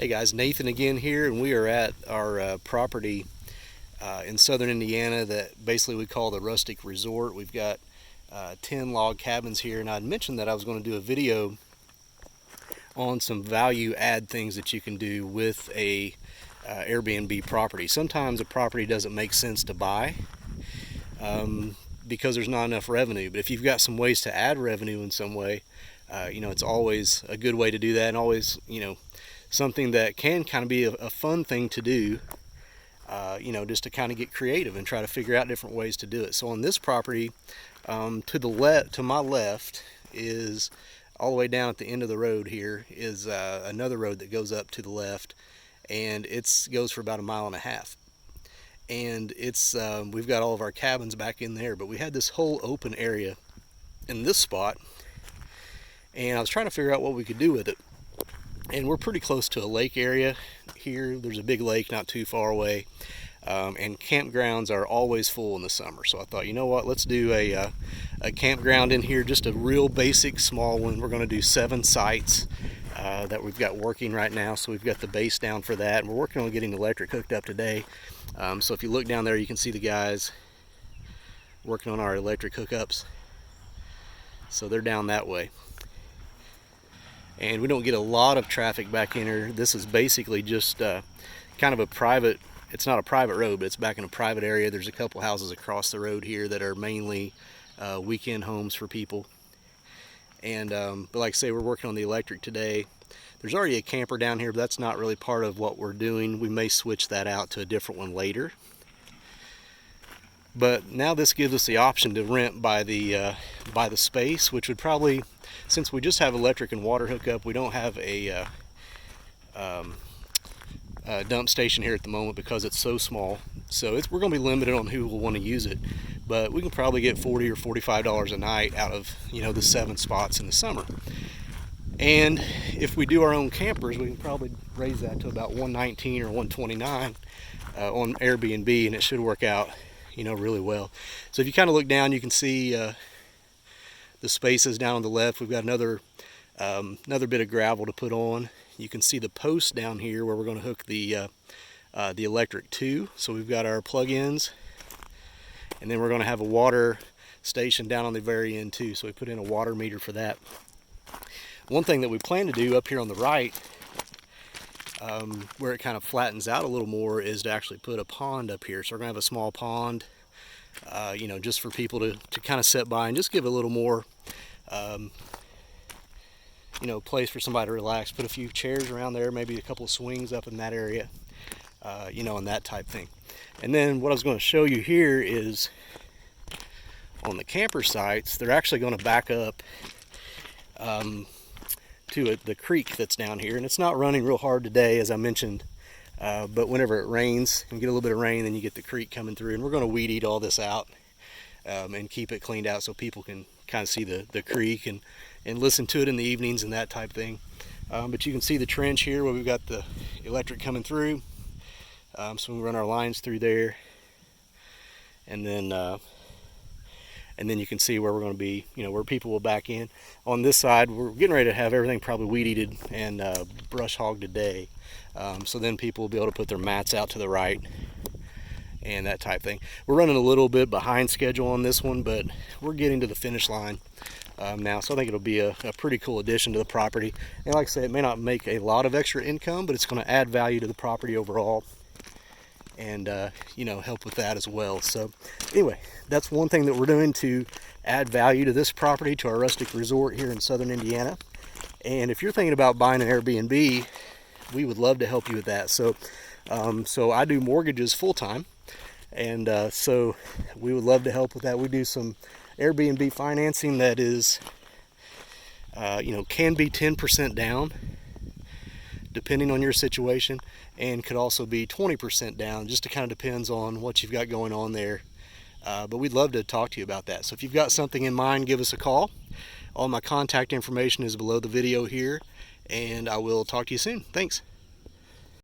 Hey guys, Nathan again here, and we are at our property in southern Indiana that basically we call the Rustic Resort. We've got 10 log cabins here, and I'd mentioned that I was going to do a video on some value add things that you can do with a Airbnb property. Sometimes a property doesn't make sense to buy because there's not enough revenue, but if you've got some ways to add revenue in some way, it's always a good way to do that, and always, something that can kind of be a fun thing to do, just to kind of get creative and try to figure out different ways to do it. So on this property, to my left is, all the way down at the end of the road here, is another road that goes up to the left, and it goes for about 1.5 miles. And we've got all of our cabins back in there, but we had this whole open area in this spot, and I was trying to figure out what we could do with it. And we're pretty close to a lake area here. There's a big lake not too far away, and campgrounds are always full in the summer. So I thought, you know what, let's do a campground in here, just a real basic small one. We're going to do 7 sites that we've got working right now. So we've got the base down for that, and we're working on getting the electric hooked up today. So if you look down there, you can see the guys working on our electric hookups. So they're down that way. And we don't get a lot of traffic back in here. This is basically just kind of a private, it's not a private road, but it's back in a private area. There's a couple houses across the road here that are mainly weekend homes for people. And but like I say, we're working on the electric today. There's already a camper down here, but that's not really part of what we're doing. We may switch that out to a different one later. But now this gives us the option to rent by the space, which would probably, since we just have electric and water hookup, we don't have a dump station here at the moment because it's so small. So we're going to be limited on who will want to use it, but we can probably get $40 or $45 a night out of the 7 spots in the summer. And if we do our own campers, we can probably raise that to about $119 or $129 on Airbnb, and it should work out really well. So if you kind of look down, you can see the spaces down on the left. We've got another bit of gravel to put on. You can see the post down here where we're going to hook the electric to. So we've got our plug-ins, and then we're going to have a water station down on the very end too. So we put in a water meter for that. One thing that we plan to do up here on the right, where it kind of flattens out a little more, is to actually put a pond up here. So we're going to have a small pond, just for people to kind of sit by and just give a little more, place for somebody to relax. Put a few chairs around there, maybe a couple of swings up in that area, and that type thing. And then what I was going to show you here is on the camper sites, they're actually going to back up to the creek that's down here, and it's not running real hard today, as I mentioned, but whenever it rains and get a little bit of rain, then you get the creek coming through, and we're going to weed eat all this out and keep it cleaned out so people can kind of see the creek and listen to it in the evenings and that type of thing. But you can see the trench here where we've got the electric coming through, so we run our lines through there, and then you can see where we're going to be, where people will back in. On this side, we're getting ready to have everything probably weed-eated and brush hogged today. So then people will be able to put their mats out to the right and that type thing. We're running a little bit behind schedule on this one, but we're getting to the finish line now. So I think it'll be a pretty cool addition to the property. And like I said, it may not make a lot of extra income, but it's going to add value to the property overall, and help with that as well. So anyway, that's one thing that we're doing to add value to this property, to our rustic resort here in southern Indiana. And if you're thinking about buying an Airbnb, we would love to help you with that. So I do mortgages full-time, and so we would love to help with that. We do some Airbnb financing that is can be 10% down depending on your situation, and could also be 20% down. Just kind of depends on what you've got going on there. But we'd love to talk to you about that. So if you've got something in mind, give us a call. All my contact information is below the video here, and I will talk to you soon. Thanks.